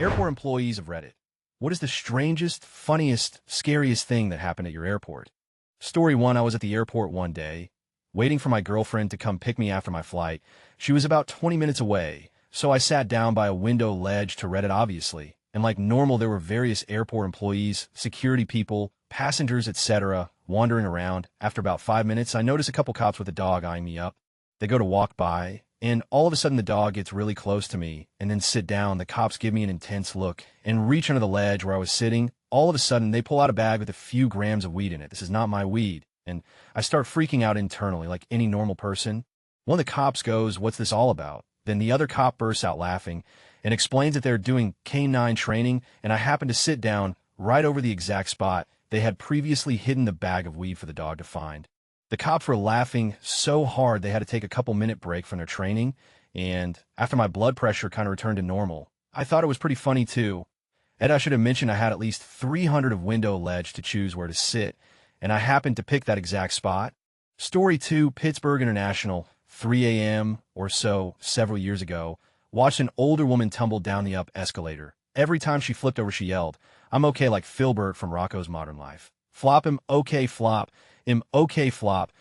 Airport employees of Reddit. What is the strangest, funniest, scariest thing that happened at your airport? Story 1. I was at the airport one day, waiting for my girlfriend to come pick me after my flight. She was about 20 minutes away, so I sat down by a window ledge to Reddit, obviously. And like normal, there were various airport employees, security people, passengers, etc., wandering around. After about 5 minutes, I notice a couple cops with a dog eyeing me up. They go to walk by, and all of a sudden the dog gets really close to me and then sit down. The cops give me an intense look and reach under the ledge where I was sitting. All of a sudden, they pull out a bag with a few grams of weed in it. This is not my weed. And I start freaking out internally like any normal person. One of the cops goes, "What's this all about?" Then the other cop bursts out laughing and explains that they're doing K-9 training, and I happen to sit down right over the exact spot they had previously hidden the bag of weed for the dog to find. The cops were laughing so hard they had to take a couple-minute break from their training, and after my blood pressure kind of returned to normal, I thought it was pretty funny too. And I should have mentioned I had at least 300 of window ledge to choose where to sit, and I happened to pick that exact spot. Story 2, Pittsburgh International, 3 a.m. or so several years ago, watched an older woman tumble down the up escalator. Every time she flipped over, she yelled, "I'm okay," like Filbert from Rocko's Modern Life. "Flop him, okay, flop. Okay, flop.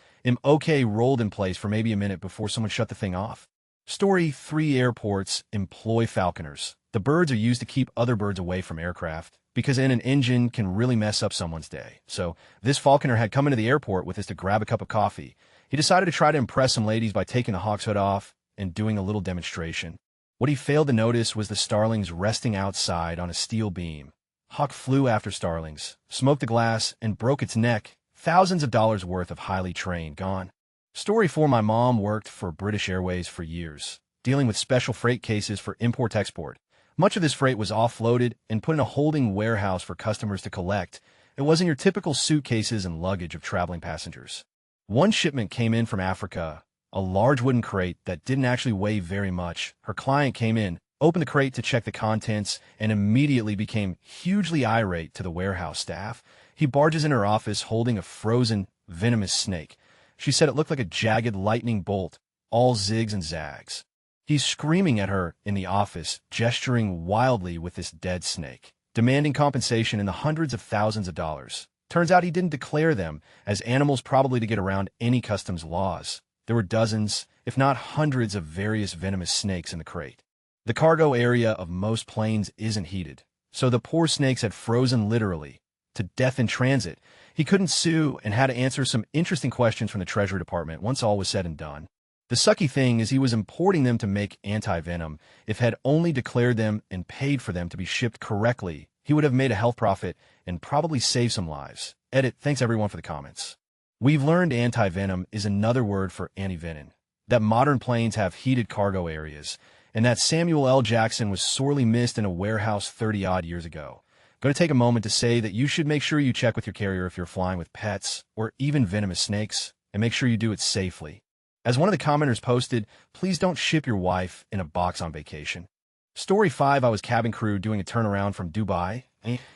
Okay," rolled in place for maybe a minute before someone shut the thing off. Story 3, airports employ falconers. The birds are used to keep other birds away from aircraft because an engine can really mess up someone's day. So this falconer had come into the airport with us to grab a cup of coffee. He decided to try to impress some ladies by taking the hawk's hood off and doing a little demonstration. What he failed to notice was the starlings resting outside on a steel beam. Hawk flew after starlings, smoked the glass, and broke its neck. Thousands of dollars worth of highly trained gone. Story 4. My mom worked for British Airways for years, dealing with special freight cases for import-export. Much of this freight was offloaded and put in a holding warehouse for customers to collect. It wasn't your typical suitcases and luggage of traveling passengers. One shipment came in from Africa, a large wooden crate that didn't actually weigh very much. Her client came in, opened the crate to check the contents, and immediately became hugely irate to the warehouse staff. He barges in her office holding a frozen, venomous snake. She said it looked like a jagged lightning bolt, all zigs and zags. He's screaming at her in the office, gesturing wildly with this dead snake, demanding compensation in the hundreds of thousands of dollars. Turns out he didn't declare them as animals, probably to get around any customs laws. There were dozens, if not hundreds, of various venomous snakes in the crate. The cargo area of most planes isn't heated, so the poor snakes had frozen literally to death in transit. He couldn't sue and had to answer some interesting questions from the Treasury Department once all was said and done. The sucky thing is he was importing them to make anti-venom. If had only declared them and paid for them to be shipped correctly, he would have made a health profit and probably saved some lives. Edit. Thanks everyone for the comments. We've learned anti-venom is another word for anti-venin, that modern planes have heated cargo areas, and that Samuel L. Jackson was sorely missed in a warehouse 30-odd years ago. Going to take a moment to say that you should make sure you check with your carrier if you're flying with pets or even venomous snakes, and make sure you do it safely. As one of the commenters posted, please don't ship your wife in a box on vacation. Story 5. I was cabin crew doing a turnaround from Dubai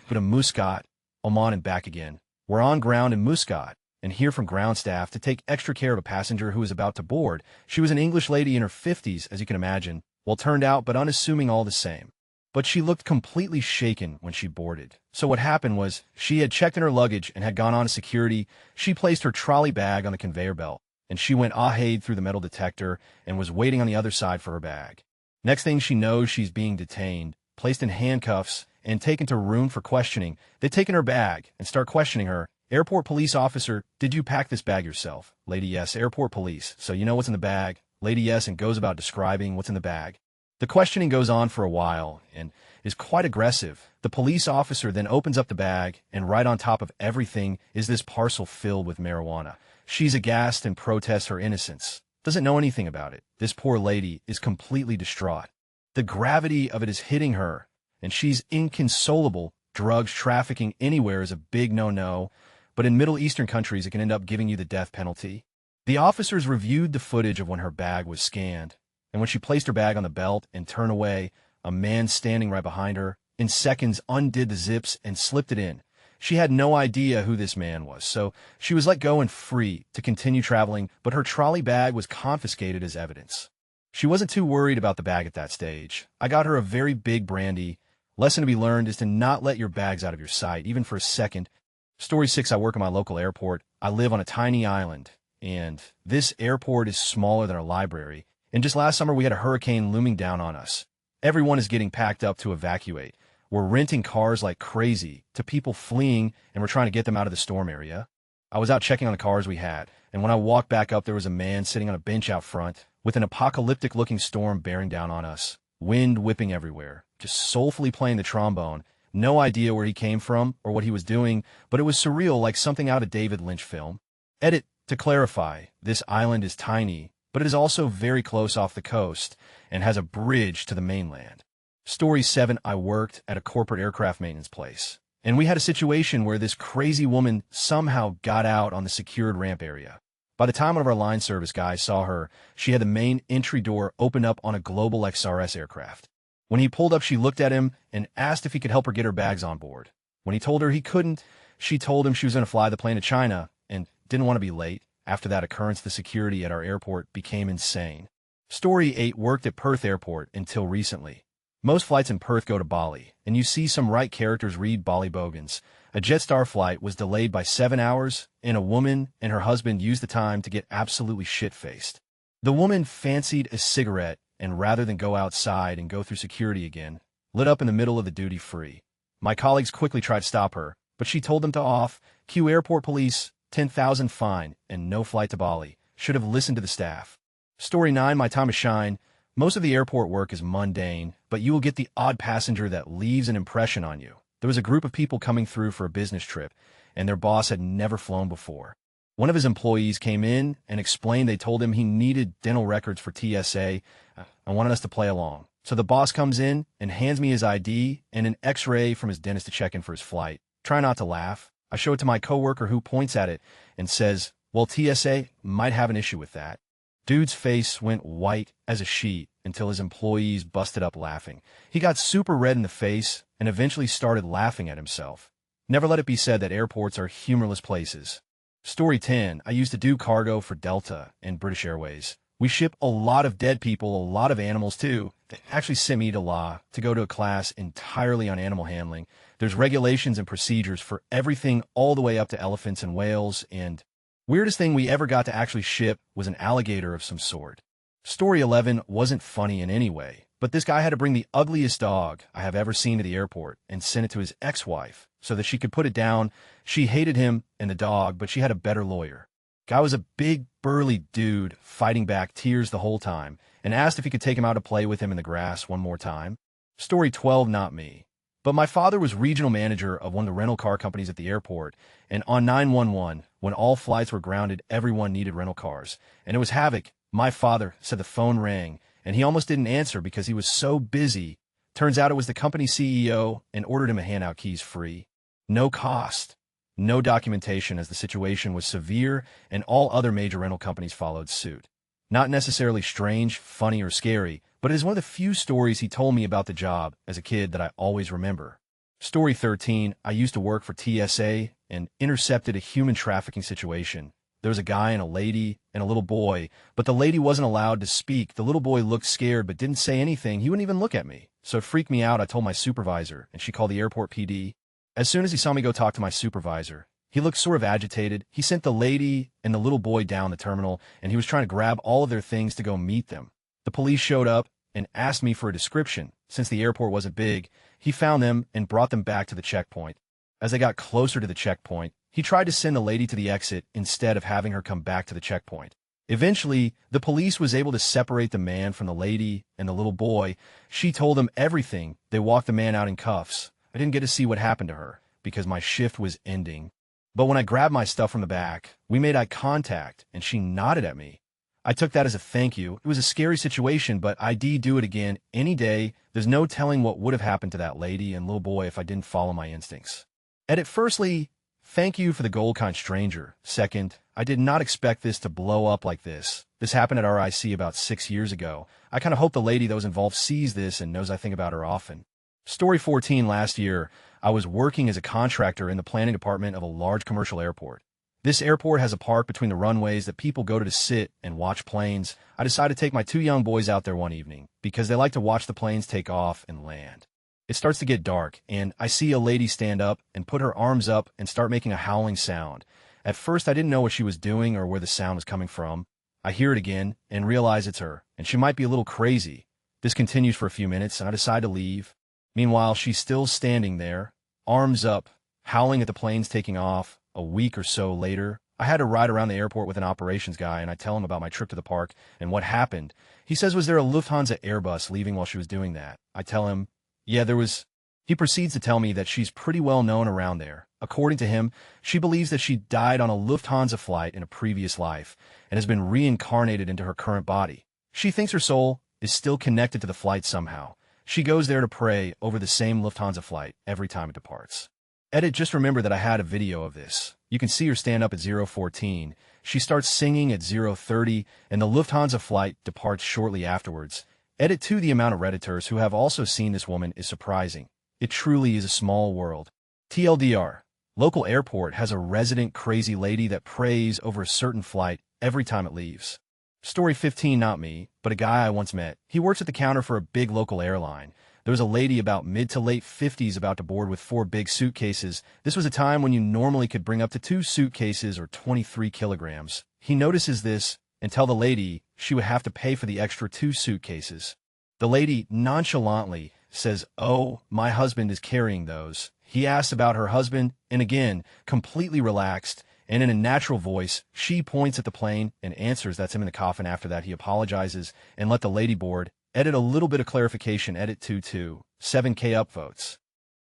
to Muscat, Oman and back again. We're on ground in Muscat and hear from ground staff to take extra care of a passenger who was about to board. She was an English lady in her 50s, as you can imagine, well turned out but unassuming all the same. But she looked completely shaken when she boarded. So what happened was, she had checked in her luggage and had gone on to security. She placed her trolley bag on the conveyor belt, and she went ahade through the metal detector and was waiting on the other side for her bag. Next thing she knows, she's being detained, placed in handcuffs, and taken to a room for questioning. They've taken her bag and start questioning her. Airport police officer: "Did you pack this bag yourself?" Lady: "Yes." Airport police: "So you know what's in the bag?" Lady: "Yes," and goes about describing what's in the bag. The questioning goes on for a while and is quite aggressive. The police officer then opens up the bag, and right on top of everything is this parcel filled with marijuana. She's aghast and protests her innocence. Doesn't know anything about it. This poor lady is completely distraught. The gravity of it is hitting her, and she's inconsolable. Drugs trafficking anywhere is a big no-no, but in Middle Eastern countries it can end up giving you the death penalty. The officers reviewed the footage of when her bag was scanned, and when she placed her bag on the belt and turned away, a man standing right behind her in seconds undid the zips and slipped it in. She had no idea who this man was, so she was let go and free to continue traveling, but her trolley bag was confiscated as evidence. She wasn't too worried about the bag at that stage. I got her a very big brandy, Lesson to be learned is to not let your bags out of your sight, even for a second. Story 6, I work at my local airport. I live on a tiny island, and this airport is smaller than our library. And just last summer, we had a hurricane looming down on us. Everyone is getting packed up to evacuate. We're renting cars like crazy to people fleeing, and we're trying to get them out of the storm area. I was out checking on the cars we had, and when I walked back up, there was a man sitting on a bench out front with an apocalyptic-looking storm bearing down on us, wind whipping everywhere, just soulfully playing the trombone. No idea where he came from or what he was doing, but it was surreal, like something out of a David Lynch film. Edit, to clarify, this island is tiny, but it is also very close off the coast and has a bridge to the mainland. Story 7, I worked at a corporate aircraft maintenance place, and we had a situation where this crazy woman somehow got out on the secured ramp area. By the time one of our line service guys saw her, she had the main entry door opened up on a Global XRS aircraft. When he pulled up, she looked at him and asked if he could help her get her bags on board. When he told her he couldn't, she told him she was going to fly the plane to China and didn't want to be late. After that occurrence, the security at our airport became insane. Story 8, worked at Perth Airport until recently. Most flights in Perth go to Bali, and you see some right characters read Bali bogans. A Jetstar flight was delayed by 7 hours, and a woman and her husband used the time to get absolutely shit-faced. The woman fancied a cigarette, and rather than go outside and go through security again, lit up in the middle of the duty-free. My colleagues quickly tried to stop her, but she told them to off, cue airport police, 10,000 fine, and no flight to Bali. Should have listened to the staff. Story 9, my time to shine. Most of the airport work is mundane, but you will get the odd passenger that leaves an impression on you. There was a group of people coming through for a business trip, and their boss had never flown before. One of his employees came in and explained they told him he needed dental records for TSA and wanted us to play along. So the boss comes in and hands me his ID and an X-ray from his dentist to check in for his flight. Try not to laugh. I show it to my coworker, who points at it and says, well, TSA might have an issue with that. Dude's face went white as a sheet until his employees busted up laughing. He got super red in the face and eventually started laughing at himself. Never let it be said that airports are humorless places. Story 10, I used to do cargo for Delta and British Airways. We ship a lot of dead people, a lot of animals too. They actually sent me to law to go to a class entirely on animal handling. There's regulations and procedures for everything all the way up to elephants and whales, and weirdest thing we ever got to actually ship was an alligator of some sort. Story 11 wasn't funny in any way, but this guy had to bring the ugliest dog I have ever seen to the airport and send it to his ex-wife so that she could put it down. She hated him and the dog, but she had a better lawyer. Guy was a big, burly dude fighting back tears the whole time and asked if he could take him out to play with him in the grass one more time. Story 12, not me. But my father was regional manager of one of the rental car companies at the airport, and on 911, when all flights were grounded, everyone needed rental cars, and it was havoc. My father said the phone rang, and he almost didn't answer because he was so busy. Turns out it was the company CEO and ordered him to hand out keys free. No cost, no documentation, as the situation was severe, and all other major rental companies followed suit. Not necessarily strange, funny, or scary, but it is one of the few stories he told me about the job as a kid that I always remember. Story 13, I used to work for TSA and intercepted a human trafficking situation. There was a guy and a lady and a little boy, but the lady wasn't allowed to speak. The little boy looked scared but didn't say anything. He wouldn't even look at me. So it freaked me out. I told my supervisor, and she called the airport PD. As soon as he saw me go talk to my supervisor, he looked sort of agitated. He sent the lady and the little boy down the terminal, and he was trying to grab all of their things to go meet them. The police showed up and asked me for a description. Since the airport wasn't big, he found them and brought them back to the checkpoint. As they got closer to the checkpoint, he tried to send the lady to the exit instead of having her come back to the checkpoint. Eventually, the police was able to separate the man from the lady and the little boy. She told them everything. They walked the man out in cuffs. I didn't get to see what happened to her because my shift was ending. But when I grabbed my stuff from the back, we made eye contact, and she nodded at me. I took that as a thank you. It was a scary situation, but I'd do it again any day. There's no telling what would have happened to that lady and little boy if I didn't follow my instincts. Edit, firstly, thank you for the gold kind stranger. Second, I did not expect this to blow up like this. This happened at RIC about 6 years ago. I kind of hope the lady that was involved sees this and knows I think about her often. Story 14, last year, I was working as a contractor in the planning department of a large commercial airport. This airport has a park between the runways that people go to sit and watch planes. I decided to take my 2 young boys out there one evening because they like to watch the planes take off and land. It starts to get dark, and I see a lady stand up and put her arms up and start making a howling sound. At first, I didn't know what she was doing or where the sound was coming from. I hear it again and realize it's her, and she might be a little crazy. This continues for a few minutes, and I decide to leave. Meanwhile, she's still standing there, arms up, howling at the planes taking off. A week or so later, I had to ride around the airport with an operations guy, and I tell him about my trip to the park and what happened. He says, was there a Lufthansa Airbus leaving while she was doing that? I tell him, yeah, there was. He proceeds to tell me that she's pretty well known around there. According to him, she believes that she died on a Lufthansa flight in a previous life and has been reincarnated into her current body. She thinks her soul is still connected to the flight somehow. She goes there to pray over the same Lufthansa flight every time it departs. Edit, just remember that I had a video of this. You can see her stand up at 0:14. She starts singing at 0:30, and the Lufthansa flight departs shortly afterwards. Edit 2, the amount of Redditors who have also seen this woman is surprising. It truly is a small world. TLDR, local airport has a resident crazy lady that prays over a certain flight every time it leaves. Story 15, not me, but a guy I once met. He works at the counter for a big local airline. There was a lady about mid to late 50s about to board with 4 big suitcases. This was a time when you normally could bring up to 2 suitcases or 23 kilograms. He notices this and tell the lady she would have to pay for the extra 2 suitcases. The lady nonchalantly says, "Oh, my husband is carrying those." He asks about her husband, and again, completely relaxed, and in a natural voice, she points at the plane and answers that's him in the coffin. After that, he apologizes and let the lady board. Edit, a little bit of clarification. Edit 2 7K upvotes.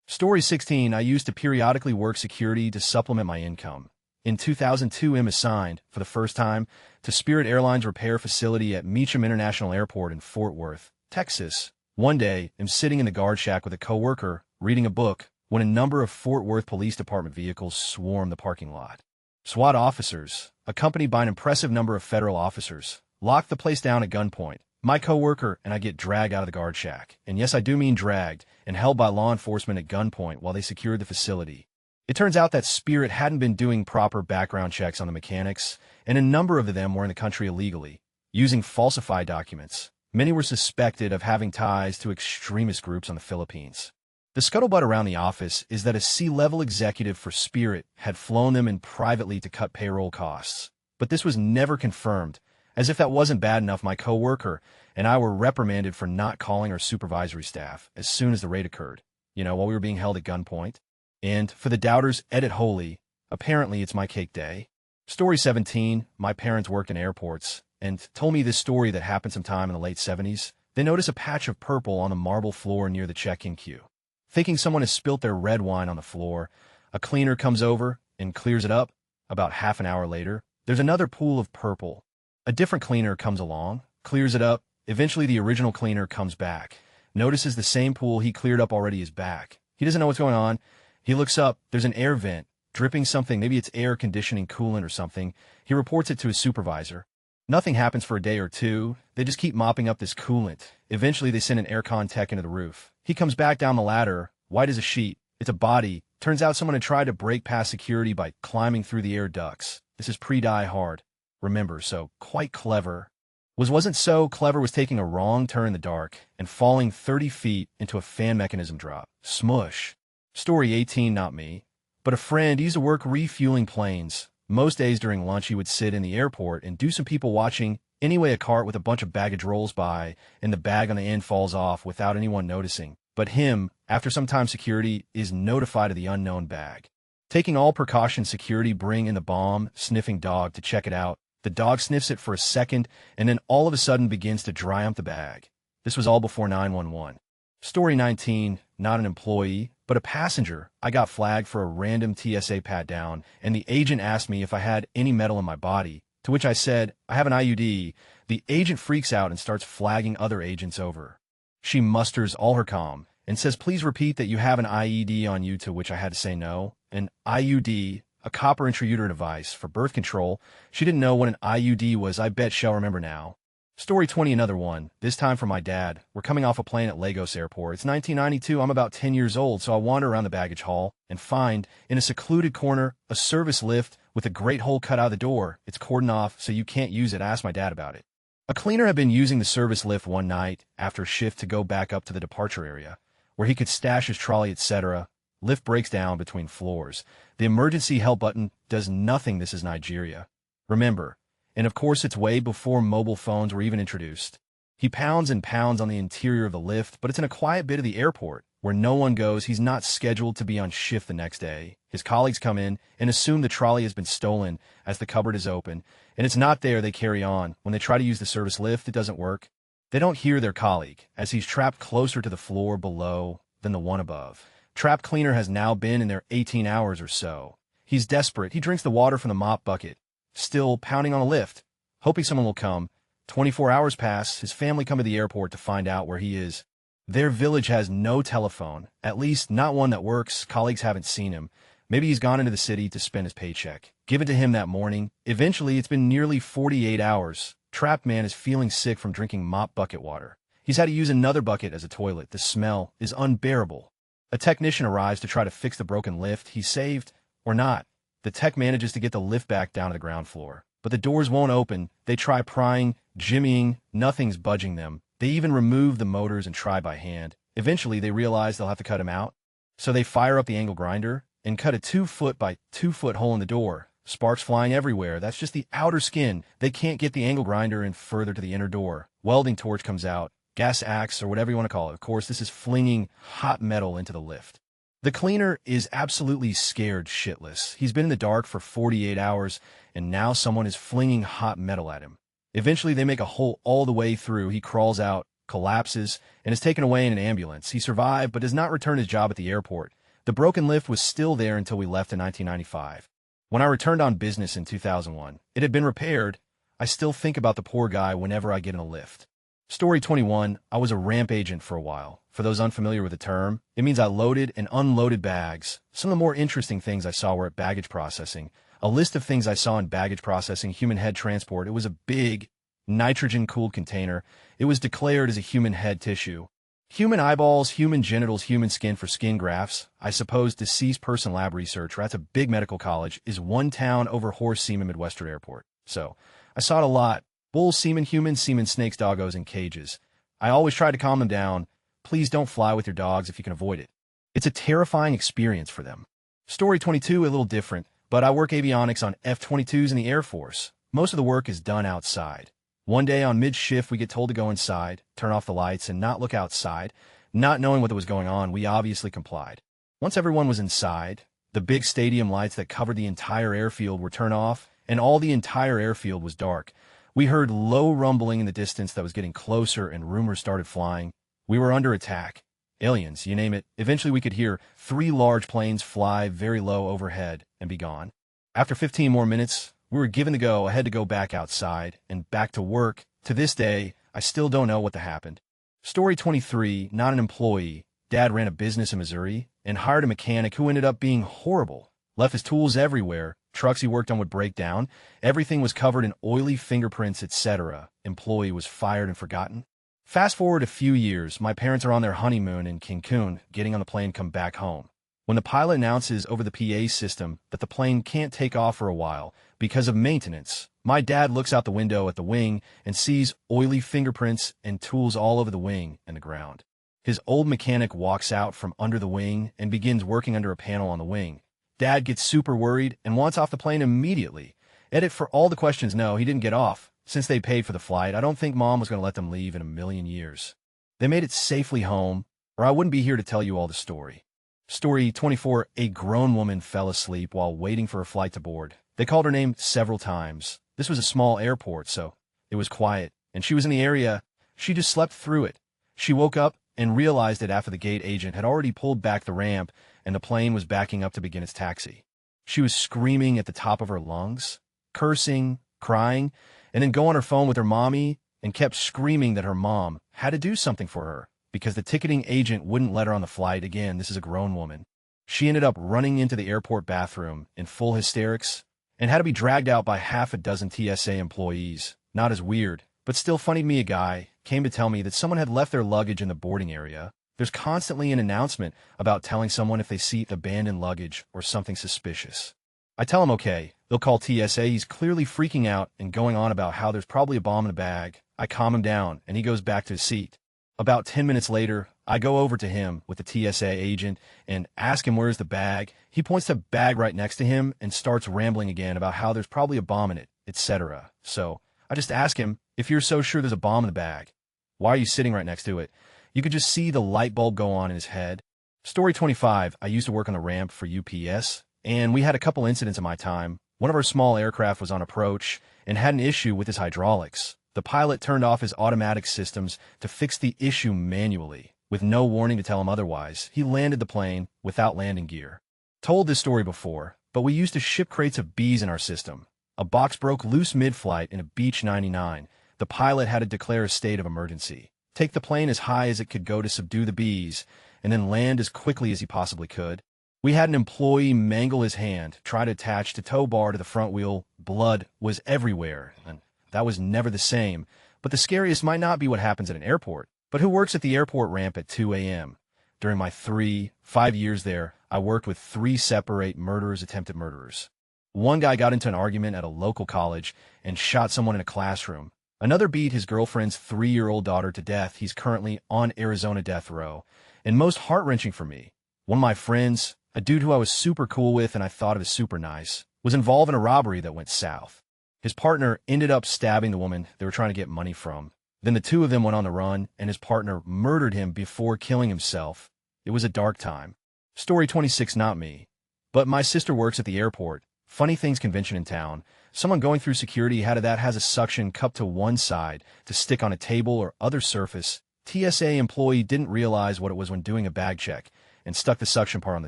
Story 16, I used to periodically work security to supplement my income. In 2002, I'm assigned, for the first time, to Spirit Airlines repair facility at Meacham International Airport in Fort Worth, Texas. One day, I'm sitting in the guard shack with a coworker, reading a book, when a number of Fort Worth Police Department vehicles swarm the parking lot. SWAT officers, accompanied by an impressive number of federal officers, lock the place down at gunpoint. My coworker and I get dragged out of the guard shack, and yes, I do mean dragged, and held by law enforcement at gunpoint while they secured the facility. It turns out that Spirit hadn't been doing proper background checks on the mechanics, and a number of them were in the country illegally, using falsified documents. Many were suspected of having ties to extremist groups on the Philippines. The scuttlebutt around the office is that a C-level executive for Spirit had flown them in privately to cut payroll costs. But this was never confirmed. As if that wasn't bad enough, my coworker and I were reprimanded for not calling our supervisory staff as soon as the raid occurred, while we were being held at gunpoint. And for the doubters, edit holy, apparently it's my cake day. Story 17, my parents worked in airports and told me this story that happened sometime in the late 70s. They notice a patch of purple on the marble floor near the check-in queue. Thinking someone has spilt their red wine on the floor, a cleaner comes over and clears it up. About half an hour later, there's another pool of purple. A different cleaner comes along, clears it up. Eventually, the original cleaner comes back, notices the same pool he cleared up already is back. He doesn't know what's going on. He looks up. There's an air vent, dripping something. Maybe it's air conditioning coolant or something. He reports it to his supervisor. Nothing happens for a day or two. They just keep mopping up this coolant. Eventually, they send an aircon tech into the roof. He comes back down the ladder, white as a sheet. It's a body. Turns out someone had tried to break past security by climbing through the air ducts. This is pre-Die Hard. Remember, so quite clever. Wasn't so clever was taking a wrong turn in the dark and falling 30 feet into a fan mechanism drop. Smush. Story 18, not me, but a friend. He used to work refueling planes. Most days during lunch, he would sit in the airport and do some people watching. Anyway, a cart with a bunch of baggage rolls by, and the bag on the end falls off without anyone noticing. But him, after some time, security is notified of the unknown bag. Taking all precautions, security bring in the bomb-sniffing dog to check it out. The dog sniffs it for a second, and then all of a sudden begins to dry up the bag. This was all before 911. Story 19, not an employee, but a passenger. I got flagged for a random TSA pat-down, and the agent asked me if I had any metal in my body, to which I said, I have an IUD. The agent freaks out and starts flagging other agents over. She musters all her calm and says, please repeat that you have an IED on you, to which I had to say no. An IUD, a copper intrauterine device for birth control. She didn't know what an IUD was. I bet she'll remember now. Story 20, another one, this time from my dad. We're coming off a plane at Lagos Airport. It's 1992. I'm about 10 years old, so I wander around the baggage hall and find, in a secluded corner, a service lift with a great hole cut out of the door. It's cordoned off, so you can't use it. I asked my dad about it. A cleaner had been using the service lift one night after a shift to go back up to the departure area, where he could stash his trolley, etc. Lift breaks down between floors. The emergency help button does nothing. This is Nigeria. Remember, and of course it's way before mobile phones were even introduced. He pounds and pounds on the interior of the lift, but it's in a quiet bit of the airport where no one goes. He's not scheduled to be on shift the next day. His colleagues come in and assume the trolley has been stolen as the cupboard is open, and it's not there. They carry on. When they try to use the service lift, it doesn't work. They don't hear their colleague, as he's trapped closer to the floor below than the one above. Trap cleaner has now been in there 18 hours or so. He's desperate. He drinks the water from the mop bucket, still pounding on a lift, hoping someone will come. 24 hours pass. His family come to the airport to find out where he is. Their village has no telephone, at least not one that works. Colleagues haven't seen him. Maybe he's gone into the city to spend his paycheck, given to him that morning. Eventually, it's been nearly 48 hours. Trapped man is feeling sick from drinking mop bucket water. He's had to use another bucket as a toilet. The smell is unbearable. A technician arrives to try to fix the broken lift. He's saved, or not. The tech manages to get the lift back down to the ground floor, but the doors won't open. They try prying, jimmying, nothing's budging them. They even remove the motors and try by hand. Eventually, they realize they'll have to cut him out, so they fire up the angle grinder and cut a 2-foot by 2-foot hole in the door. Sparks flying everywhere. That's just the outer skin. They can't get the angle grinder in further to the inner door. Welding torch comes out. Gas axe, or whatever you want to call it. Of course, this is flinging hot metal into the lift. The cleaner is absolutely scared shitless. He's been in the dark for 48 hours, and now someone is flinging hot metal at him. Eventually, they make a hole all the way through. He crawls out, collapses, and is taken away in an ambulance. He survived, but does not return his job at the airport. The broken lift was still there until we left in 1995. When I returned on business in 2001, it had been repaired. I still think about the poor guy whenever I get in a lift. Story 21, I was a ramp agent for a while. For those unfamiliar with the term, it means I loaded and unloaded bags. Some of the more interesting things I saw were at baggage processing. A list of things I saw in baggage processing: human head transport. It was a big, nitrogen-cooled container. It was declared as a human head tissue. Human eyeballs, human genitals, human skin for skin grafts. I suppose deceased person lab research. That's a big medical college. Is one town over horse semen Midwestern Airport. So, I saw it a lot. Bulls, semen, humans, semen, snakes, doggos, and cages. I always try to calm them down. Please don't fly with your dogs if you can avoid it. It's a terrifying experience for them. Story 22, a little different, but I work avionics on F-22s in the Air Force. Most of the work is done outside. One day on mid-shift, we get told to go inside, turn off the lights, and not look outside. Not knowing what was going on, we obviously complied. Once everyone was inside, the big stadium lights that covered the entire airfield were turned off, and all the entire airfield was dark. We heard low rumbling in the distance that was getting closer, and rumors started flying. We were under attack. Aliens, you name it. Eventually we could hear 3 large planes fly very low overhead and be gone. After 15 more minutes, we were given the go. I had to go back outside and back to work. To this day, I still don't know what happened. Story 23, not an employee. Dad ran a business in Missouri and hired a mechanic who ended up being horrible. Left his tools everywhere. Trucks he worked on would break down. Everything was covered in oily fingerprints, etc. Employee was fired and forgotten. Fast forward a few years, my parents are on their honeymoon in Cancun, getting on the plane, come back home. When the pilot announces over the PA system that the plane can't take off for a while because of maintenance, my dad looks out the window at the wing and sees oily fingerprints and tools all over the wing and the ground. His old mechanic walks out from under the wing and begins working under a panel on the wing. Dad gets super worried and wants off the plane immediately. Edit for all the questions: no, he didn't get off. Since they paid for the flight, I don't think Mom was going to let them leave in a million years. They made it safely home, or I wouldn't be here to tell you all the story. Story 24, a grown woman fell asleep while waiting for a flight to board. They called her name several times. This was a small airport, so it was quiet, and she was in the area. She just slept through it. She woke up and realized it after the gate agent had already pulled back the ramp and the plane was backing up to begin its taxi. She was screaming at the top of her lungs, cursing, crying, and then go on her phone with her mommy and kept screaming that her mom had to do something for her because the ticketing agent wouldn't let her on the flight. Again, this is a grown woman. She ended up running into the airport bathroom in full hysterics and had to be dragged out by half a dozen TSA employees. Not as weird, but still funny to me. A guy came to tell me that someone had left their luggage in the boarding area. There's constantly an announcement about telling someone if they see abandoned luggage or something suspicious. I tell him okay. They'll call TSA. He's clearly freaking out and going on about how there's probably a bomb in the bag. I calm him down, and he goes back to his seat. About 10 minutes later, I go over to him with the TSA agent and ask him where's the bag. He points to a bag right next to him and starts rambling again about how there's probably a bomb in it, etc. So I just ask him, if you're so sure there's a bomb in the bag, why are you sitting right next to it? You could just see the light bulb go on in his head. Story 25, I used to work on the ramp for UPS, and we had a couple incidents in my time. One of our small aircraft was on approach and had an issue with his hydraulics. The pilot turned off his automatic systems to fix the issue manually, with no warning to tell him otherwise. He landed the plane without landing gear. Told this story before, but we used to ship crates of bees in our system. A box broke loose mid-flight in a Beech 99. The pilot had to declare a state of emergency, take the plane as high as it could go to subdue the bees, and then land as quickly as he possibly could. We had an employee mangle his hand, try to attach the tow bar to the front wheel. Blood was everywhere, and that was never the same. But the scariest might not be what happens at an airport, but who works at the airport ramp at 2 a.m. During my 5 years there, I worked with 3 separate attempted murderers. One guy got into an argument at a local college and shot someone in a classroom. Another beat his girlfriend's 3-year-old daughter to death. He's currently on Arizona death row. And most heart-wrenching for me, one of my friends, a dude who I was super cool with and I thought of as super nice, was involved in a robbery that went south. His partner ended up stabbing the woman they were trying to get money from. Then the two of them went on the run, and his partner murdered him before killing himself. It was a dark time. Story 26, not me, but my sister works at the airport. Funny Things convention in town. Someone going through security has a suction cup to one side to stick on a table or other surface. TSA employee didn't realize what it was when doing a bag check and stuck the suction part on the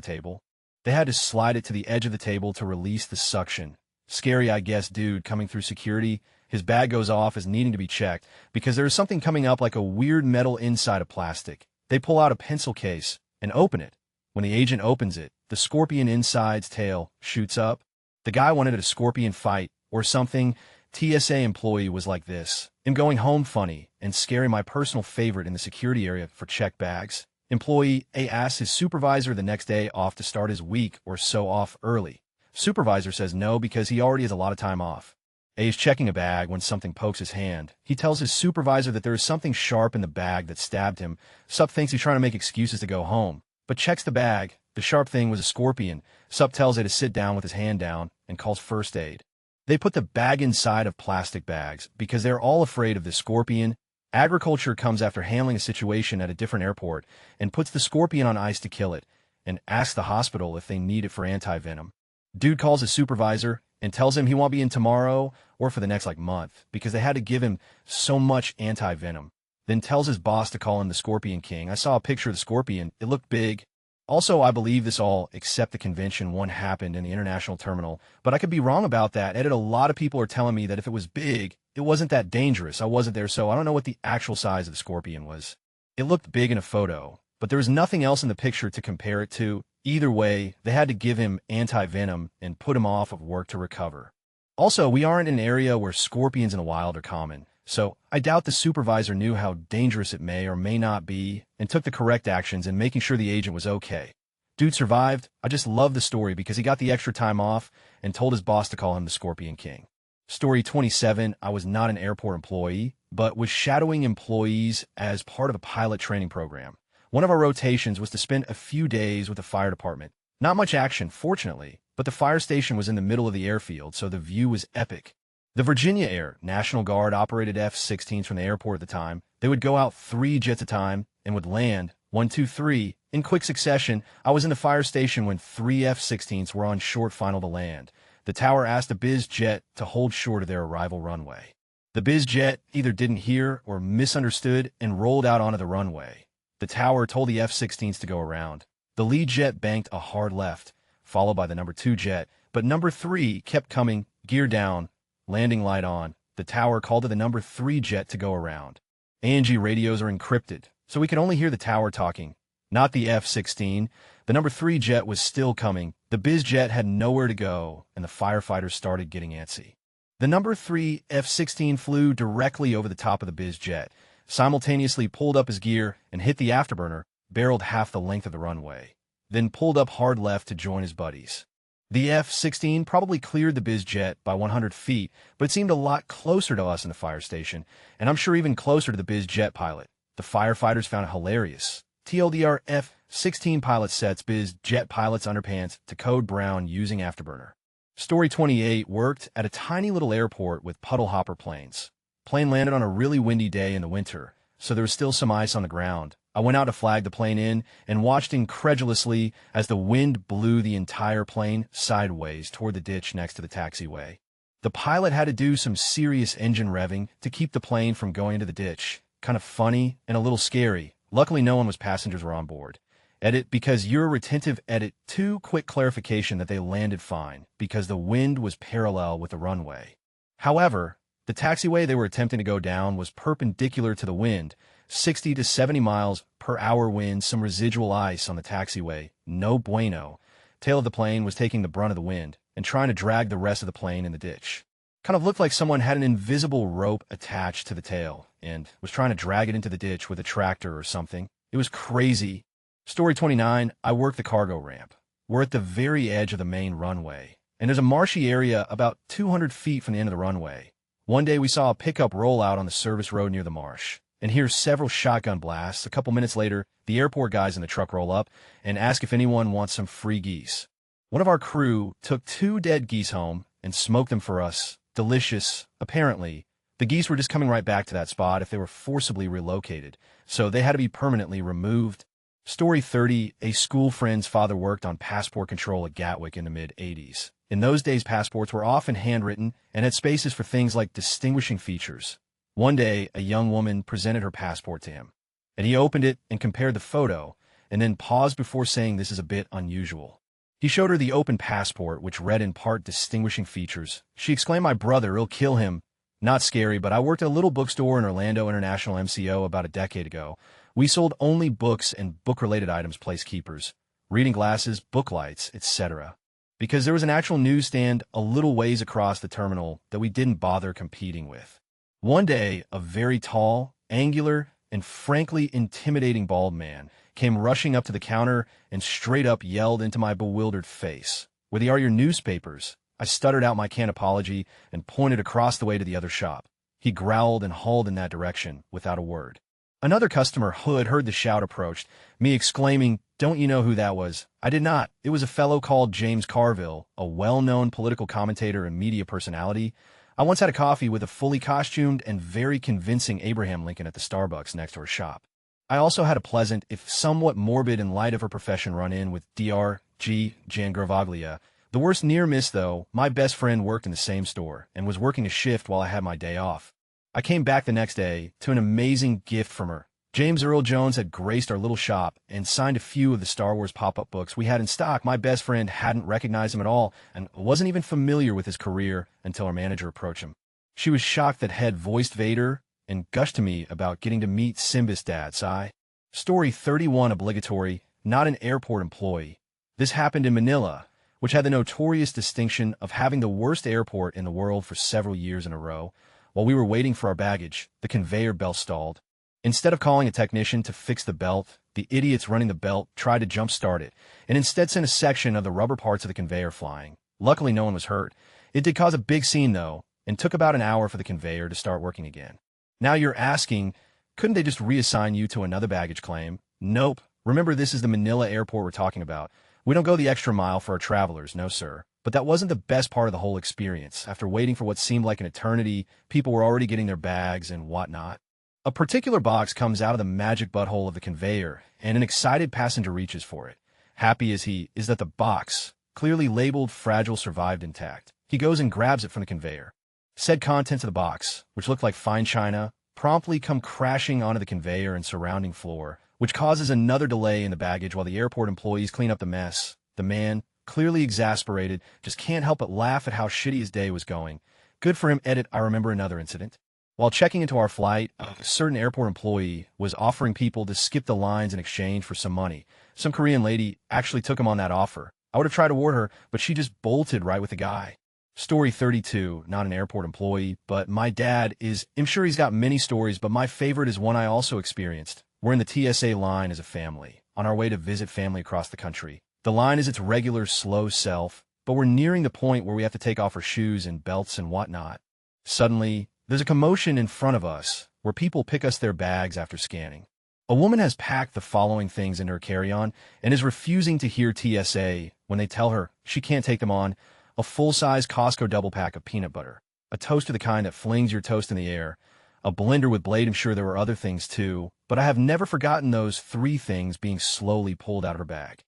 table. They had to slide it to the edge of the table to release the suction. Scary, I guess, dude coming through security. His bag goes off as needing to be checked because there is something coming up like a weird metal inside of plastic. They pull out a pencil case and open it. When the agent opens it, the scorpion inside's tail shoots up. The guy wanted a scorpion fight or something. TSA employee was like this. I'm going home funny and scary, my personal favorite in the security area for checked bags. Employee A asks his supervisor the next day off to start his week or so off early. Supervisor says no because he already has a lot of time off. A is checking a bag when something pokes his hand. He tells his supervisor that there is something sharp in the bag that stabbed him. Sup thinks he's trying to make excuses to go home, but checks the bag. The sharp thing was a scorpion. Sup tells A to sit down with his hand down and calls first aid. They put the bag inside of plastic bags because they're all afraid of the scorpion. Agriculture comes after handling a situation at a different airport and puts the scorpion on ice to kill it and asks the hospital if they need it for anti-venom. Dude calls his supervisor and tells him he won't be in tomorrow or for the next month because they had to give him so much anti-venom. Then tells his boss to call him the Scorpion King. I saw a picture of the scorpion. It looked big. Also, I believe this all except the convention one happened in the international terminal, but I could be wrong about that. A lot of people are telling me that if it was big, it wasn't that dangerous. I wasn't there, so I don't know what the actual size of the scorpion was. It looked big in a photo, but there was nothing else in the picture to compare it to. Either way, they had to give him anti-venom and put him off of work to recover. Also, we aren't in an area where scorpions in the wild are common, so I doubt the supervisor knew how dangerous it may or may not be and took the correct actions in making sure the agent was okay. Dude survived. I just love the story because he got the extra time off and told his boss to call him the Scorpion King. Story 27, I was not an airport employee, but was shadowing employees as part of a pilot training program. One of our rotations was to spend a few days with the fire department. Not much action, fortunately, but the fire station was in the middle of the airfield, so the view was epic. The Virginia Air National Guard operated F-16s from the airport at the time. They would go out 3 jets at a time and would land 1, 2, 3 in quick succession. I was in the fire station when 3 F-16s were on short final to land. The tower asked a biz jet to hold short of their arrival runway. The biz jet either didn't hear or misunderstood and rolled out onto the runway. The tower told the F-16s to go around. The lead jet banked a hard left, followed by the number 2 jet, but number 3 kept coming, gear down, landing light on. The tower called to the number 3 jet to go around. A&G radios are encrypted, so we could only hear the tower talking, not the F-16. The number 3 jet was still coming. The biz jet had nowhere to go, and the firefighters started getting antsy. The number 3 F-16 flew directly over the top of the biz jet, simultaneously pulled up his gear and hit the afterburner, barreled half the length of the runway, then pulled up hard left to join his buddies. The F-16 probably cleared the biz jet by 100 feet, but it seemed a lot closer to us in the fire station, and I'm sure even closer to the biz jet pilot. The firefighters found it hilarious. TLDR F-16 pilot sets biz jet pilot's underpants to code brown using afterburner. Story 28 worked at a tiny little airport with puddle hopper planes. Plane landed on a really windy day in the winter, so there was still some ice on the ground. I went out to flag the plane in and watched incredulously as the wind blew the entire plane sideways toward the ditch next to the taxiway. The pilot had to do some serious engine revving to keep the plane from going into the ditch. Kind of funny and a little scary. Luckily, no one was passengers were on board. Edit, because you're retentive. Edit 2, quick clarification that they landed fine because the wind was parallel with the runway. However, the taxiway they were attempting to go down was perpendicular to the wind, 60 to 70 miles per hour wind, some residual ice on the taxiway. No bueno. Tail of the plane was taking the brunt of the wind and trying to drag the rest of the plane in the ditch. Kind of looked like someone had an invisible rope attached to the tail and was trying to drag it into the ditch with a tractor or something. It was crazy. Story 29, I work the cargo ramp. We're at the very edge of the main runway, and there's a marshy area about 200 feet from the end of the runway. One day we saw a pickup roll out on the service road near the marsh, and hear several shotgun blasts. A couple minutes later, the airport guys in the truck roll up and ask if anyone wants some free geese. One of our crew took 2 dead geese home and smoked them for us. Delicious, apparently. The geese were just coming right back to that spot if they were forcibly relocated, so they had to be permanently removed. Story 30, a school friend's father worked on passport control at Gatwick in the mid-'80s. In those days, passports were often handwritten and had spaces for things like distinguishing features. One day, a young woman presented her passport to him, and he opened it and compared the photo, and then paused before saying this is a bit unusual. He showed her the open passport, which read in part distinguishing features. She exclaimed, "My brother, he'll kill him." Not scary, but I worked at a little bookstore in Orlando International MCO about a decade ago. We sold only books and book-related items, placekeepers, reading glasses, book lights, etc. Because there was an actual newsstand a little ways across the terminal that we didn't bother competing with. One day, a very tall, angular, and frankly intimidating bald man came rushing up to the counter and straight up yelled into my bewildered face, "Where are your newspapers?" I stuttered out my canned apology and pointed across the way to the other shop. He growled and hauled in that direction without a word. Another customer who had heard the shout approached me, exclaiming, "Don't you know who that was?" I did not. It was a fellow called James Carville, a well-known political commentator and media personality. I once had a coffee with a fully costumed and very convincing Abraham Lincoln at the Starbucks next to her shop. I also had a pleasant, if somewhat morbid in light of her profession, run-in with Dr.G. Jan Gravaglia. The worst near miss, though, my best friend worked in the same store and was working a shift while I had my day off. I came back the next day to an amazing gift from her. James Earl Jones had graced our little shop and signed a few of the Star Wars pop-up books we had in stock. My best friend hadn't recognized him at all and wasn't even familiar with his career until our manager approached him. She was shocked that Head voiced Vader and gushed to me about getting to meet Simba's dad, Sai. Story 31, obligatory, not an airport employee. This happened in Manila, which had the notorious distinction of having the worst airport in the world for several years in a row. While we were waiting for our baggage, the conveyor belt stalled. Instead of calling a technician to fix the belt, the idiots running the belt tried to jump-start it, and instead sent a section of the rubber parts of the conveyor flying. Luckily, no one was hurt. It did cause a big scene, though, and took about an hour for the conveyor to start working again. Now you're asking, couldn't they just reassign you to another baggage claim? Nope. Remember, this is the Manila airport we're talking about. We don't go the extra mile for our travelers, no sir. But that wasn't the best part of the whole experience. After waiting for what seemed like an eternity, people were already getting their bags and whatnot. A particular box comes out of the magic butthole of the conveyor, and an excited passenger reaches for it. Happy as he is that the box, clearly labeled fragile, survived intact. He goes and grabs it from the conveyor. Said contents of the box, which looked like fine china, promptly come crashing onto the conveyor and surrounding floor, which causes another delay in the baggage while the airport employees clean up the mess. The man, clearly exasperated, just can't help but laugh at how shitty his day was going. Good for him. Edit, I remember another incident. While checking into our flight, a certain airport employee was offering people to skip the lines in exchange for some money. Some Korean lady actually took him on that offer. I would have tried to ward her, but she just bolted right with the guy. Story 32, not an airport employee, but my dad is, I'm sure he's got many stories, but my favorite is one I also experienced. We're in the TSA line as a family, on our way to visit family across the country. The line is its regular slow self, but we're nearing the point where we have to take off our shoes and belts and whatnot. Suddenly, there's a commotion in front of us, where people pick us their bags after scanning. A woman has packed the following things in her carry-on and is refusing to hear TSA when they tell her she can't take them on: a full-size Costco double pack of peanut butter, a toaster the kind that flings your toast in the air, a blender with blade. I'm sure there were other things too, but I have never forgotten those 3 things being slowly pulled out of her bag.